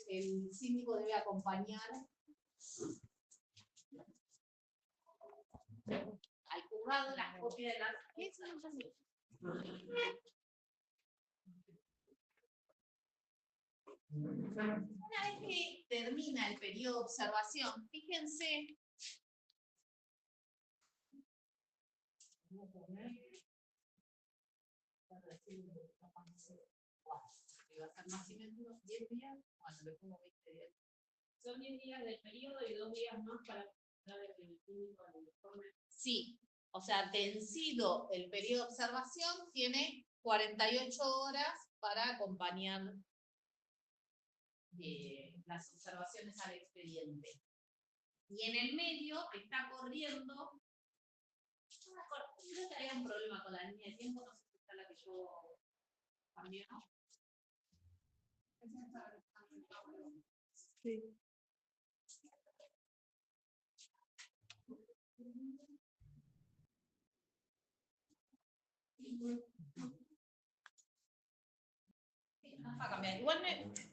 el síndico debe acompañar al juzgado las copias de las... Una vez que termina el periodo de observación, fíjense, va a ser más o menos 10 días, bueno, le pongo 20 días. Son 10 días del periodo y 2 días más para dar el químico al informe. Sí, o sea, vencido el periodo de observación, tiene 48 horas para acompañar las observaciones al expediente. Y en el medio está corriendo, creo que había un problema con la línea de tiempo, no sé si está la que yo cambié, ¿no? Sí. No va a cambiar. Igual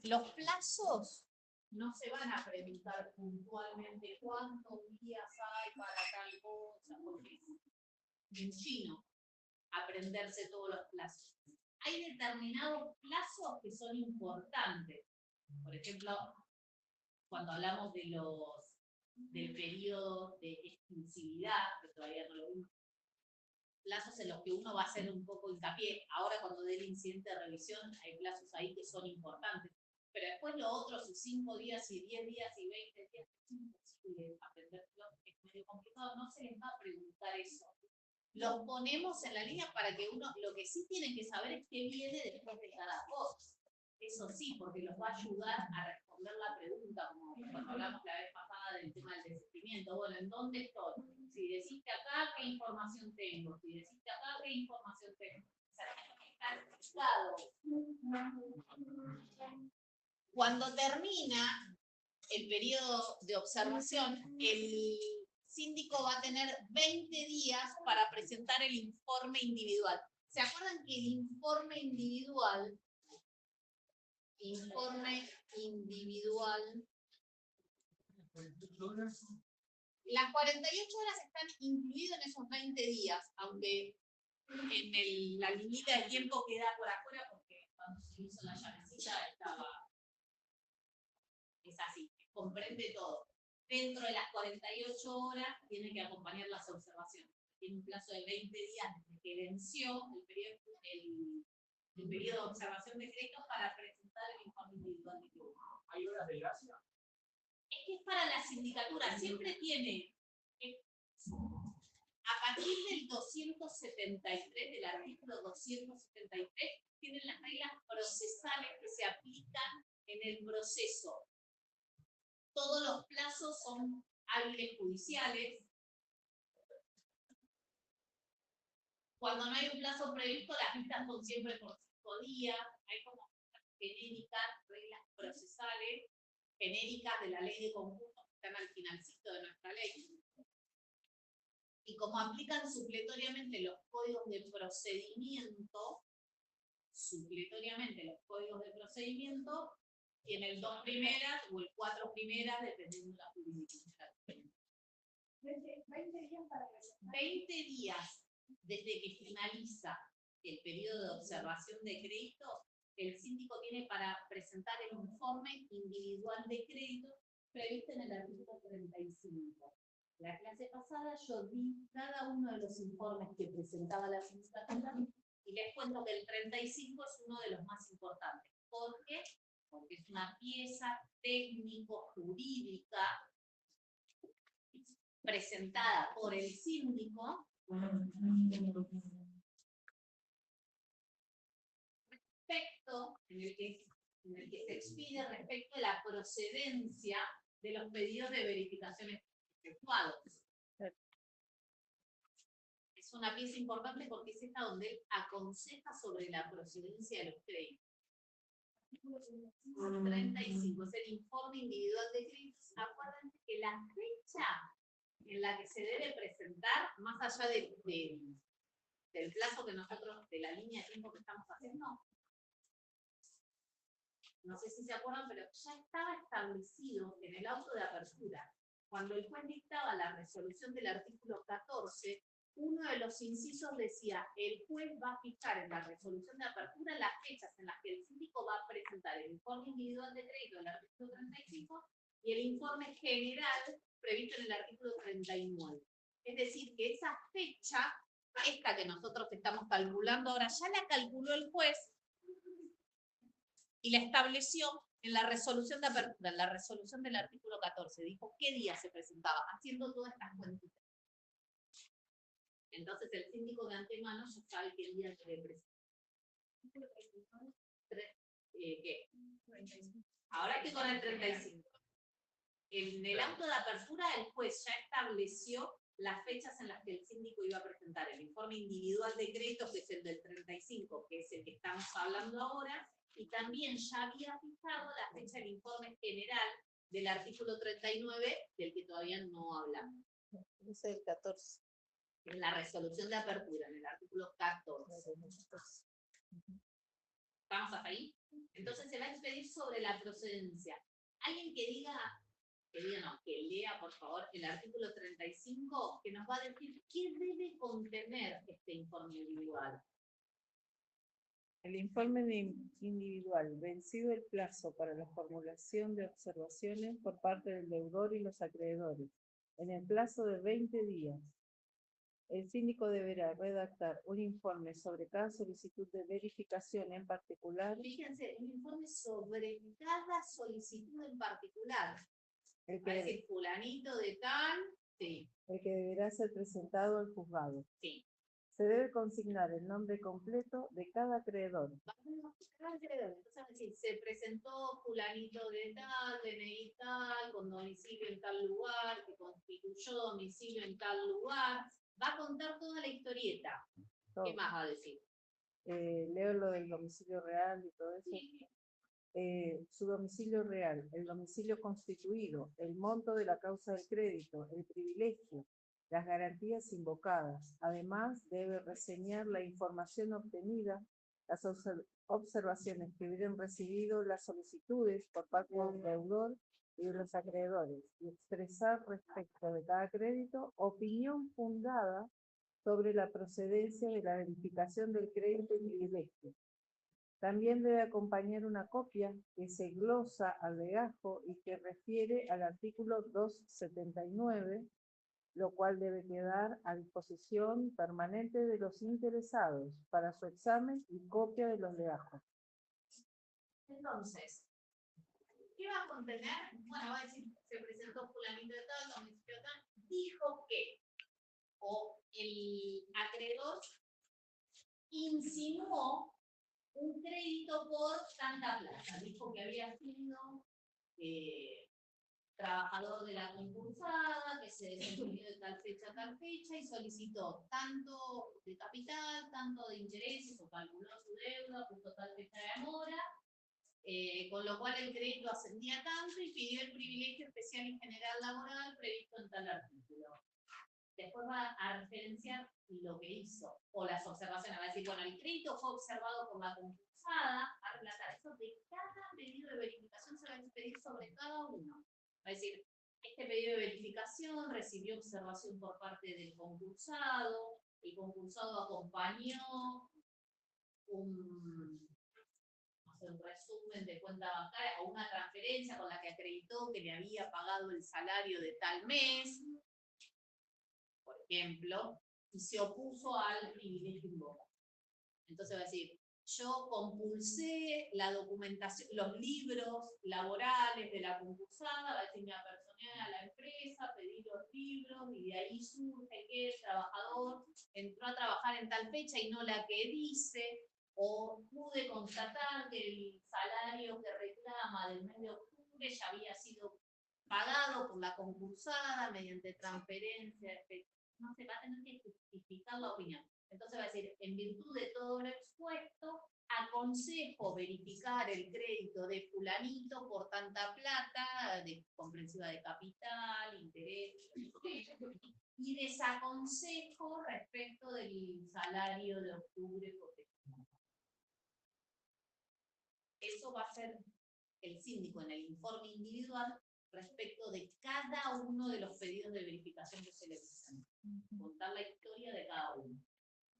los plazos no se van a preguntar puntualmente cuántos días hay para tal cosa, porque es en chino aprenderse todos los plazos. Hay determinados plazos que son importantes. Por ejemplo, cuando hablamos del periodo de extensividad, que todavía no lo vimos, plazos en los que uno va a hacer un poco hincapié. Ahora cuando dé el incidente de revisión hay plazos ahí que son importantes. Pero después lo otro, si 5 días, y 10 días, y 20 días, es imposible aprenderlo, es medio complicado, no se les va a preguntar eso. Los ponemos en la línea para que uno, lo que sí tienen que saber es qué viene después de cada cosa. Eso sí, porque los va a ayudar a responder la pregunta, como cuando hablamos la vez pasada del tema del desistimiento. Bueno, ¿en dónde estoy? Si deciste acá, ¿qué información tengo? Si deciste acá, ¿qué información tengo? O sea, tiene que estar explicado. Cuando termina el periodo de observación, el síndico va a tener 20 días para presentar el informe individual. ¿Se acuerdan que el informe individual las 48 horas están incluidas en esos 20 días, aunque en la limita de tiempo queda por afuera porque cuando se hizo la llavecita es así, comprende todo. Dentro de las 48 horas tiene que acompañar las observaciones. Tiene un plazo de 20 días desde que venció el periodo de observación de créditos para presentar el informe individual de crédito. ¿Hay horas de gracia? Es que es para la sindicatura, siempre tiene, a partir del 273, del artículo 273, tienen las reglas procesales que se aplican en el proceso. Todos los plazos son hábiles judiciales. Cuando no hay un plazo previsto, las vistas son siempre por 5 días. Hay como genéricas, reglas procesales, genéricas de la ley de concursos que están al finalcito de nuestra ley. Y como aplican supletoriamente los códigos de procedimiento, tienen 2 primeras o el 4 primeras, dependiendo de la jurisdicción. 20 días desde que finaliza el periodo de observación de crédito, el síndico tiene para presentar el informe individual de crédito previsto en el artículo 35. La clase pasada yo di cada uno de los informes que presentaba la sindicatura y les cuento que el 35 es uno de los más importantes. ¿Por qué? Porque es una pieza técnico-jurídica presentada por el síndico respecto, en el que se expide respecto a la procedencia de los pedidos de verificaciones efectuados. Es una pieza importante porque es esta donde él aconseja sobre la procedencia de los créditos. Artículo 35 es el informe individual de créditos. Acuérdense que la fecha en la que se debe presentar, más allá del plazo que nosotros, de la línea de tiempo que estamos haciendo, no sé si se acuerdan, pero ya estaba establecido en el auto de apertura. Cuando el juez dictaba la resolución del artículo 14, uno de los incisos decía, el juez va a fijar en la resolución de apertura las fechas en las que el síndico va a presentar el informe individual de crédito del artículo 35 y el informe general previsto en el artículo 39. Es decir, que esa fecha, esta que nosotros estamos calculando ahora, ya la calculó el juez y la estableció en la resolución de apertura, en la resolución del artículo 14. Dijo qué día se presentaba, haciendo todas estas cuentitas. Entonces el síndico de antemano ya sabe qué día se debe presentar. ¿Qué? Ahora estoy con el 35. En el auto de apertura el juez ya estableció las fechas en las que el síndico iba a presentar el informe individual de crédito, que es el del 35, que es el que estamos hablando ahora, y también ya había fijado la fecha del informe general del artículo 39, del que todavía no hablamos. Es el 14. En la resolución de apertura, en el artículo 14. ¿Estamos hasta ahí? Entonces se va a expedir sobre la procedencia. Alguien que lea, por favor, el artículo 35, que nos va a decir qué debe contener este informe individual. El informe individual, vencido el plazo para la formulación de observaciones por parte del deudor y los acreedores, en el plazo de 20 días. El síndico deberá redactar un informe sobre cada solicitud de verificación en particular. Fíjense, un informe sobre cada solicitud en particular. El Va a decir fulanito de tal, sí. El que deberá ser presentado al juzgado. Sí. Se debe consignar el nombre completo de cada acreedor. Entonces, se presentó fulanito de tal, DNI tal, con domicilio en tal lugar, que constituyó domicilio en tal lugar. Va a contar toda la historieta. Todo. ¿Qué más va a decir? Leo lo del domicilio real y todo eso. Sí. Su domicilio real, el domicilio constituido, el monto de la causa del crédito, el privilegio, las garantías invocadas. Además, debe reseñar la información obtenida, las observaciones que hubieran recibido las solicitudes por parte del deudor y de los acreedores, y expresar respecto de cada crédito opinión fundada sobre la procedencia de la verificación del crédito y privilegio. También debe acompañar una copia que se glosa al legajo y que refiere al artículo 279, lo cual debe quedar a disposición permanente de los interesados para su examen y copia de los legajos. Entonces, ¿qué va a contener? Bueno, va a decir, se presentó fulanito de tal, domicilio tal, dijo que, o el acreedor insinuó un crédito por tanta plata. Dijo que había sido trabajador de la concursada, que se desempeñó de tal fecha a tal fecha y solicitó tanto de capital, tanto de intereses, o calculó su deuda, puso tal fecha de mora, con lo cual el crédito ascendía tanto y pidió el privilegio especial y general laboral previsto en tal artículo. Después va a referenciar lo que hizo, o las observaciones, va a decir, bueno, el crédito fue observado por la concursada, a relatar eso de cada pedido de verificación, se va a expedir sobre cada uno. Va a decir, este pedido de verificación recibió observación por parte del concursado, el concursado acompañó un resumen de cuenta bancaria o una transferencia con la que acreditó que le había pagado el salario de tal mes, por ejemplo, y se opuso al privilegio invocado. Entonces va a decir, yo compulsé la documentación, los libros laborales de la concursada, va a decir, me apersoné a la empresa, pedí los libros, y de ahí surge que el trabajador entró a trabajar en tal fecha y no la que dice, o pude constatar que el salario que reclama del mes de octubre ya había sido pagado por la concursada mediante transferencia, etc. No se va a tener que justificar la opinión. Entonces va a decir, en virtud de todo lo expuesto, aconsejo verificar el crédito de fulanito por tanta plata, comprensiva de capital, interés, y desaconsejo respecto del salario de octubre. Eso va a ser el síndico en el informe individual respecto de cada uno de los pedidos de verificación que se le presentan. Contar la historia de cada uno.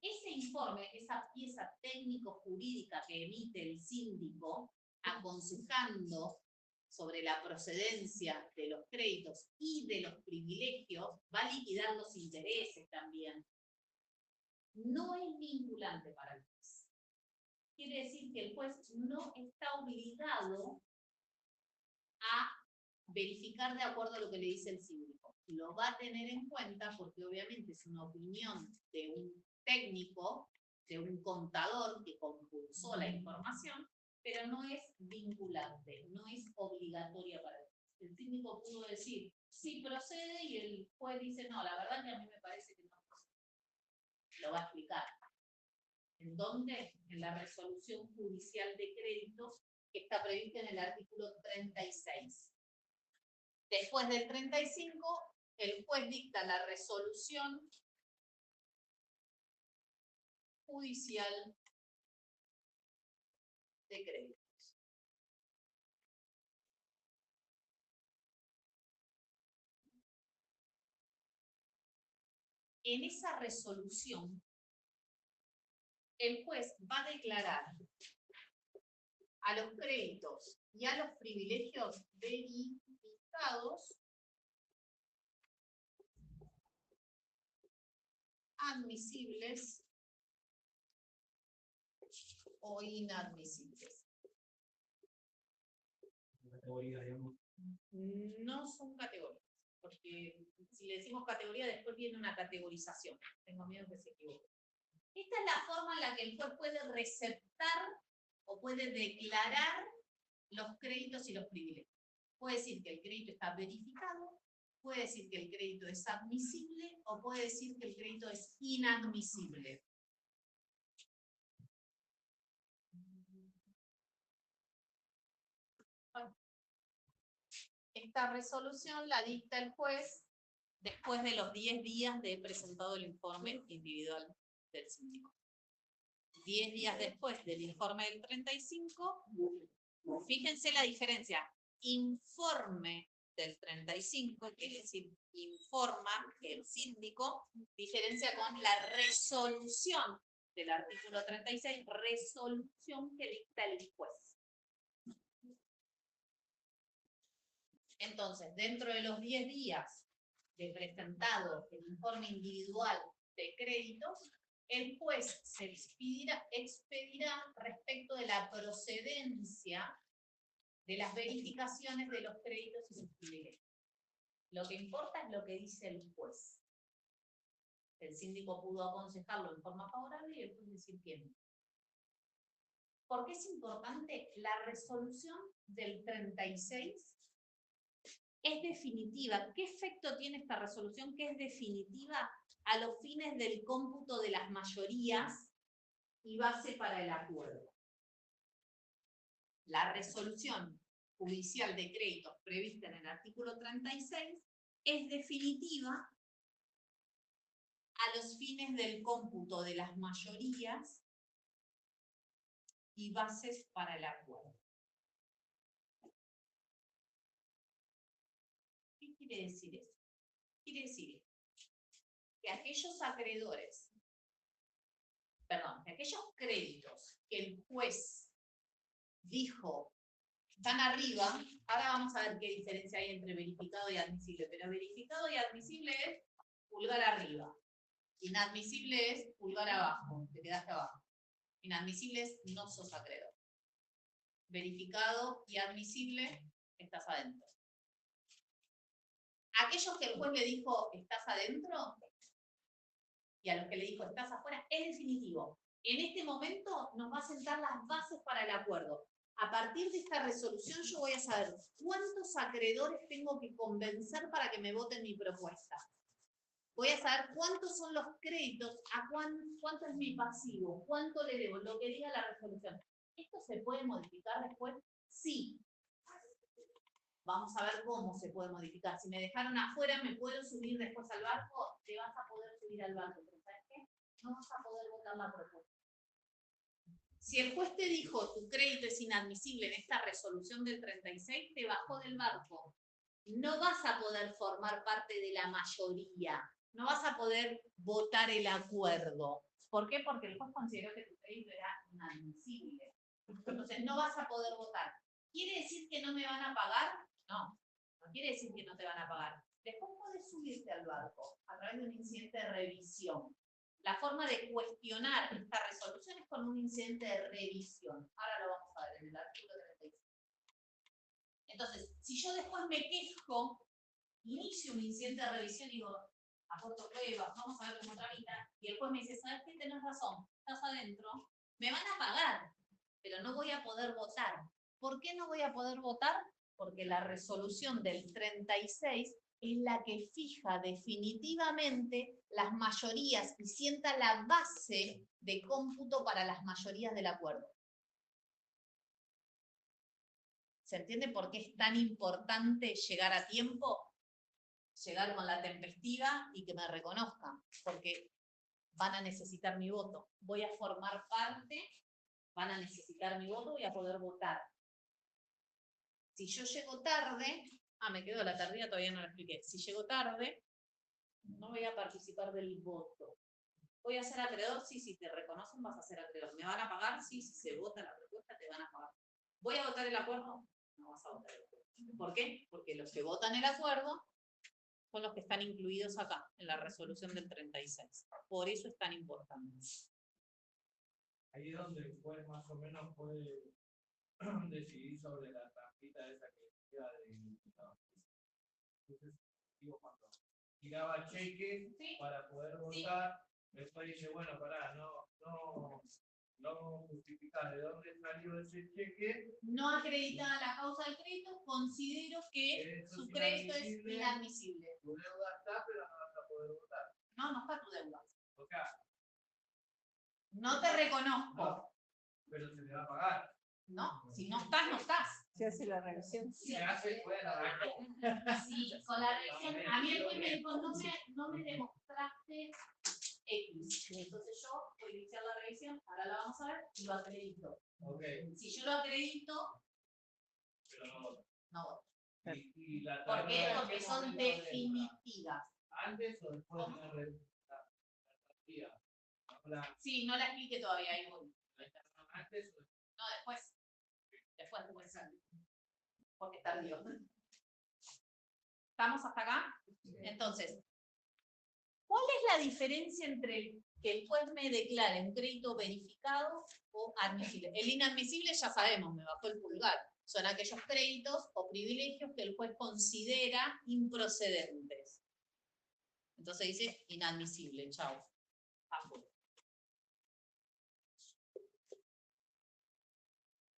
Ese informe, esa pieza técnico-jurídica que emite el síndico, aconsejando sobre la procedencia de los créditos y de los privilegios, va a liquidar los intereses también. No es vinculante para el juez. Quiere decir que el juez no está obligado a verificar de acuerdo a lo que le dice el síndico. Lo va a tener en cuenta porque obviamente es una opinión de un técnico, de un contador que compulsó la información, pero no es vinculante, no es obligatoria para el juez. El síndico pudo decir, sí procede, y el juez dice, no, la verdad que a mí me parece que no procede. Lo va a explicar. ¿En dónde? En la resolución judicial de créditos que está prevista en el artículo 36. Después del 35, el juez dicta la resolución judicial de créditos. En esa resolución, el juez va a declarar a los créditos y a los privilegios verificados admisibles o inadmisibles. No son categorías, porque si le decimos categoría, después viene una categorización. Tengo miedo que se equivoque. Esta es la forma en la que el juez puede receptar o puede declarar los créditos y los privilegios. Puede decir que el crédito está verificado, puede decir que el crédito es admisible o puede decir que el crédito es inadmisible. Esta resolución la dicta el juez después de los 10 días de presentado el informe individual del síndico. 10 días después del informe del 35, fíjense la diferencia. Informe del 35, que es decir, informa que el síndico, diferencia con la resolución del artículo 36, resolución que dicta el juez. Entonces, dentro de los 10 días de presentado el informe individual de créditos, el juez se expedirá respecto de la procedencia de las verificaciones de los créditos y sus privilegios. Lo que importa es lo que dice el juez. El síndico pudo aconsejarlo en forma favorable y el juez decir que no. ¿Por qué es importante? La resolución del 36 es definitiva. ¿Qué efecto tiene esta resolución que es definitiva a los fines del cómputo de las mayorías y base para el acuerdo? La resolución judicial de créditos prevista en el artículo 36 es definitiva a los fines del cómputo de las mayorías y bases para el acuerdo. ¿Qué quiere decir eso? Quiere decir que aquellos acreedores, que aquellos créditos que el juez dijo están arriba, ahora vamos a ver qué diferencia hay entre verificado y admisible, pero verificado y admisible es pulgar arriba, inadmisible es pulgar abajo, te quedaste abajo, inadmisible es no sos acreedor, verificado y admisible estás adentro. Aquellos que el juez le dijo estás adentro y a los que le dijo estás afuera, es definitivo. En este momento nos va a sentar las bases para el acuerdo. A partir de esta resolución yo voy a saber cuántos acreedores tengo que convencer para que me voten mi propuesta. Voy a saber cuántos son los créditos, cuánto es mi pasivo, cuánto le debo, lo que diga la resolución. ¿Esto se puede modificar después? Sí. Vamos a ver cómo se puede modificar. Si me dejaron afuera, ¿me puedo subir después al barco? Te vas a poder subir al barco, pero ¿sabes qué? No vas a poder votar la propuesta. Si el juez te dijo tu crédito es inadmisible en esta resolución del 36, te bajó del barco. No vas a poder formar parte de la mayoría. No vas a poder votar el acuerdo. ¿Por qué? Porque el juez consideró que tu crédito era inadmisible. Entonces no vas a poder votar. ¿Quiere decir que no me van a pagar? No, no quiere decir que no te van a pagar. Después podés subirte al barco a través de un incidente de revisión. La forma de cuestionar esta resolución es con un incidente de revisión. Ahora lo vamos a ver en el artículo 35. Entonces, si yo después me quejo, inicio un incidente de revisión y digo, aporto pruebas, vamos a ver cómo tramita, y el juez me dice, ¿sabes qué? Tenés razón, estás adentro, me van a pagar, pero no voy a poder votar. ¿Por qué no voy a poder votar? Porque la resolución del 36 es la que fija definitivamente las mayorías y sienta la base de cómputo para las mayorías del acuerdo. ¿Se entiende por qué es tan importante llegar a tiempo? Llegar con la tempestiva y que me reconozcan, porque van a necesitar mi voto. Voy a formar parte, van a necesitar mi voto, voy a poder votar. Si yo llego tarde, me quedó la tardía, todavía no lo expliqué. Si llego tarde, no voy a participar del voto. ¿Voy a ser acreedor? Sí, si te reconocen vas a ser acreedor. ¿Me van a pagar? Sí, si se vota la propuesta te van a pagar. ¿Voy a votar el acuerdo? No vas a votar el acuerdo. ¿Por qué? Porque los que votan el acuerdo son los que están incluidos acá, en la resolución del 36. Por eso es tan importante. Ahí es donde el juez más o menos puede decidir sobre la trampita esa que queda de... Entonces, digo, cuando tiraba cheque Sí. para poder votar, después dice, bueno, pará, no justificás de dónde salió ese cheque. No acreditada la causa del crédito, considero que su crédito es inadmisible. Tu deuda está, pero no vas a poder votar. No, no está tu deuda. O sea, no te reconozco. No, pero se te va a pagar. No, si no estás, no estás. Se hace la revisión. Se hace, bueno, Sí, con la revisión, a mí el juez me dijo, no me demostraste X. Entonces yo voy a iniciar la revisión, ahora la vamos a ver, y lo acredito. Okay. Si yo lo acredito, Pero no voto. no voto. Y la ¿Por qué? tabla, Porque ¿qué son momento de definitivas. ¿Antes o después de la revisión? Sí, no la expliqué todavía, ahí voy. ¿Antes o después? No, después. Después. Porque tardío. ¿Estamos hasta acá? Entonces, ¿cuál es la diferencia entre que el juez me declare un crédito verificado o admisible? El inadmisible ya sabemos, me bajó el pulgar. Son aquellos créditos o privilegios que el juez considera improcedentes. Entonces dice inadmisible, chao. Afuera.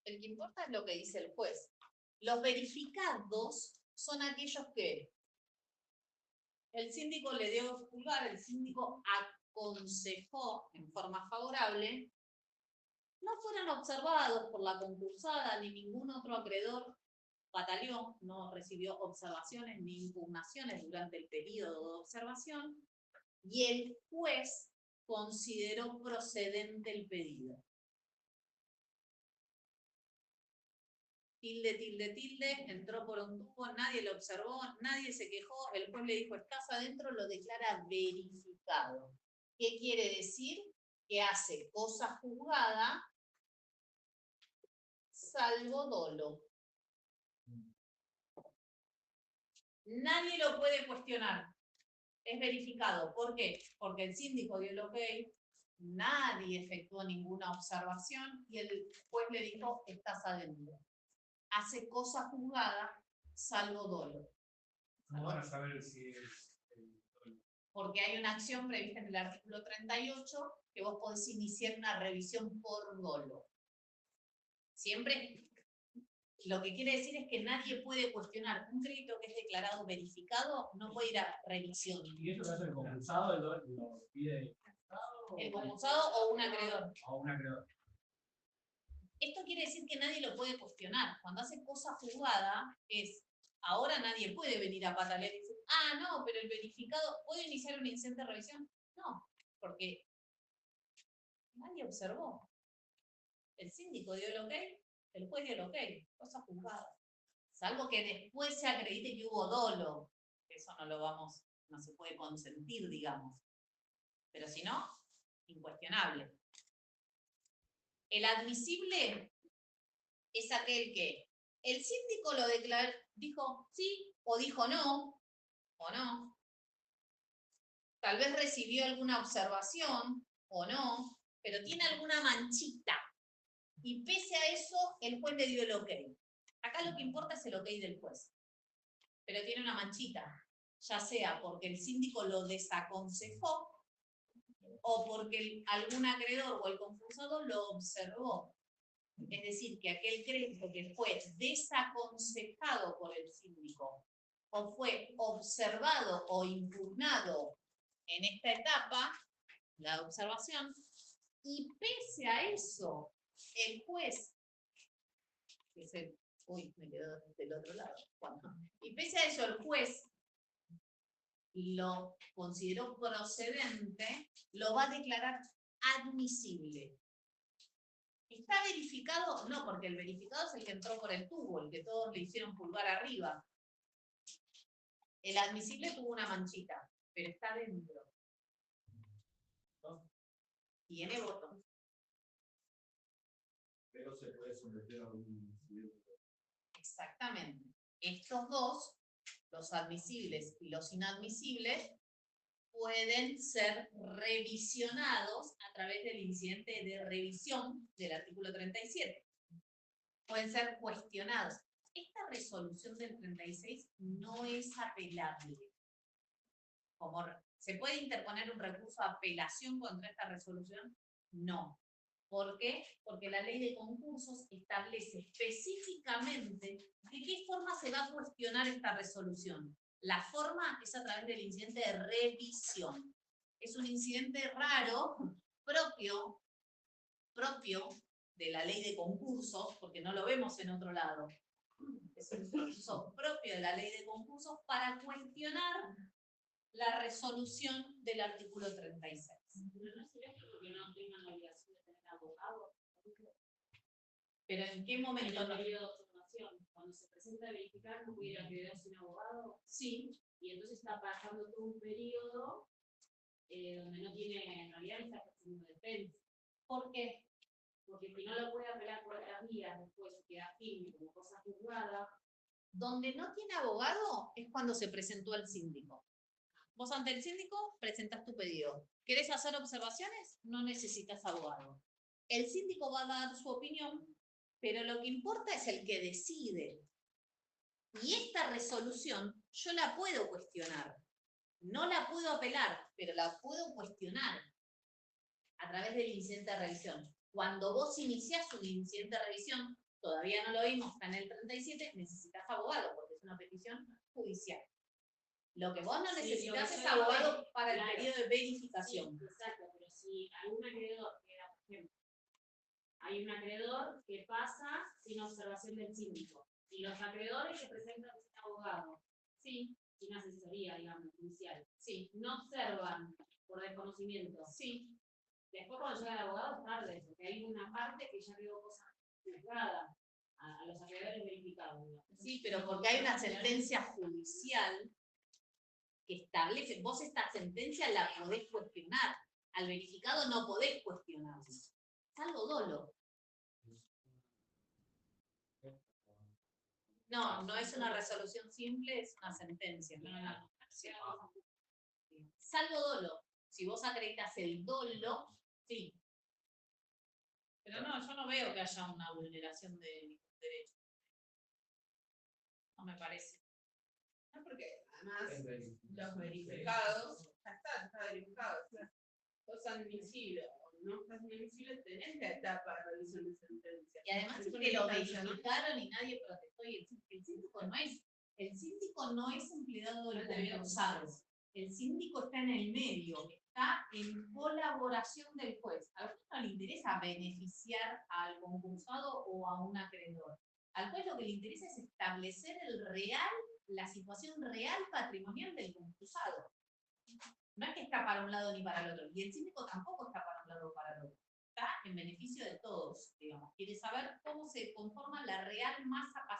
El que importa es lo que dice el juez. Los verificados son aquellos que el síndico le dio pulgar, el síndico aconsejó en forma favorable, no fueron observados por la concursada ni ningún otro acreedor batallón, no recibió observaciones ni impugnaciones durante el periodo de observación, y el juez consideró procedente el pedido. Tilde, tilde, tilde, entró por un tubo, nadie lo observó, nadie se quejó, el juez le dijo, estás adentro, lo declara verificado. ¿Qué quiere decir? Que hace cosa juzgada, salvo dolo. Nadie lo puede cuestionar. Es verificado. ¿Por qué? Porque el síndico dio el ok, nadie efectuó ninguna observación y el juez le dijo, estás adentro. Hace cosa juzgada, salvo dolo. ¿Cómo van a saber si es el dolo? Porque hay una acción prevista en el artículo 38 que vos podés iniciar una revisión por dolo. Siempre, lo que quiere decir es que nadie puede cuestionar un crédito que es declarado verificado, no puede ir a revisión. ¿Y esto lo hace el concursado? ¿Lo pide ¿El concursado o un acreedor? o un acreedor? Esto quiere decir que nadie lo puede cuestionar. Cuando hace cosa juzgada, ahora nadie puede venir a patalear y decir, no, pero el verificado, ¿puede iniciar un incidente de revisión? No, porque nadie observó. El síndico dio el ok, el juez dio el ok, cosa juzgada. Salvo que después se acredite que hubo dolo, eso no se puede consentir, digamos. Pero si no, incuestionable. El admisible es aquel que el síndico lo declaró, dijo sí o dijo no, o no. Tal vez recibió alguna observación o no, pero tiene alguna manchita. Y pese a eso, el juez le dio el ok. Acá lo que importa es el ok del juez. Pero tiene una manchita, ya sea porque el síndico lo desaconsejó o porque algún acreedor o el concursado lo observó. Es decir, que aquel crédito que fue desaconsejado por el síndico o fue observado o impugnado en esta etapa, la observación, y pese a eso, el juez, que es el, uy, me quedo del otro lado, bueno, y pese a eso el juez lo consideró procedente, lo va a declarar admisible. ¿Está verificado? No, porque el verificado es el que entró por el tubo, el que todos le hicieron pulgar arriba. El admisible tuvo una manchita, pero está dentro. Tiene voto. Pero se puede someter a un incidente. Exactamente. Estos dos, los admisibles y los inadmisibles, pueden ser revisionados a través del incidente de revisión del artículo 37. Pueden ser cuestionados. Esta resolución del 36 no es apelable. ¿Se puede interponer un recurso de apelación contra esta resolución? No. ¿Por qué? Porque la ley de concursos establece específicamente de qué forma se va a cuestionar esta resolución. La forma es a través del incidente de revisión. Es un incidente raro, propio de la ley de concursos, porque no lo vemos en otro lado. Es un recurso propio de la ley de concursos para cuestionar la resolución del artículo 36. Pero no sería porque no tengan la obligación de tener abogado. Pero ¿en qué En momento? el periodo de observación, cuando se presenta a verificar, no pudiera quedar sin abogado. Sí. Y entonces está pasando todo un periodo donde no tiene, en realidad, está haciendo defensa. ¿Por qué? Porque si no lo puede apelar por otras vías, después queda firme como cosa juzgada. Donde no tiene abogado es cuando se presentó al síndico. Vos ante el síndico presentás tu pedido. ¿Querés hacer observaciones? No necesitas abogado. El síndico va a dar su opinión, pero lo que importa es el que decide. Y esta resolución yo la puedo cuestionar. No la puedo apelar, pero la puedo cuestionar a través del incidente de revisión. Cuando vos iniciás un incidente de revisión, todavía no lo vimos, está en el 37, necesitas abogado, porque es una petición judicial. Lo que vos no necesitas es abogado para el periodo de verificación. Sí, exacto, pero si algún acreedor, por ejemplo, hay un acreedor que pasa sin observación del síndico, y los acreedores que presentan sin abogado, Sí, sin asesoría, digamos, judicial, sí, no observan por desconocimiento. sí. Después cuando llega el abogado es tarde, porque hay una parte que ya quedó cosa juzgada a los acreedores verificados. ¿No? Sí, pero porque hay una sentencia judicial que establece, vos esta sentencia la podés cuestionar, al verificado no podés cuestionar, salvo dolo. No, no es una resolución simple, es una sentencia. No. Salvo dolo. Si vos acreditas el dolo, sí. Pero no, yo no veo que haya una vulneración de ningún derecho. No me parece. No, porque además los verificados, ya está verificado. O sea, sos admisible o no estás admisible, tenés la etapa de revisión de sentencia. Y además es que lo verificaron y nadie protestó. Y el síndico no es empleado del concursado. El síndico está en el medio, está en colaboración del juez. Al juez no le interesa beneficiar al concursado o a un acreedor. Al juez lo que le interesa es establecer la situación real patrimonial del concursado. No es que está para un lado ni para el otro. Y el síndico tampoco está para un lado o para el otro. Está en beneficio de todos, digamos. Quiere saber cómo se conforma la real masa pasiva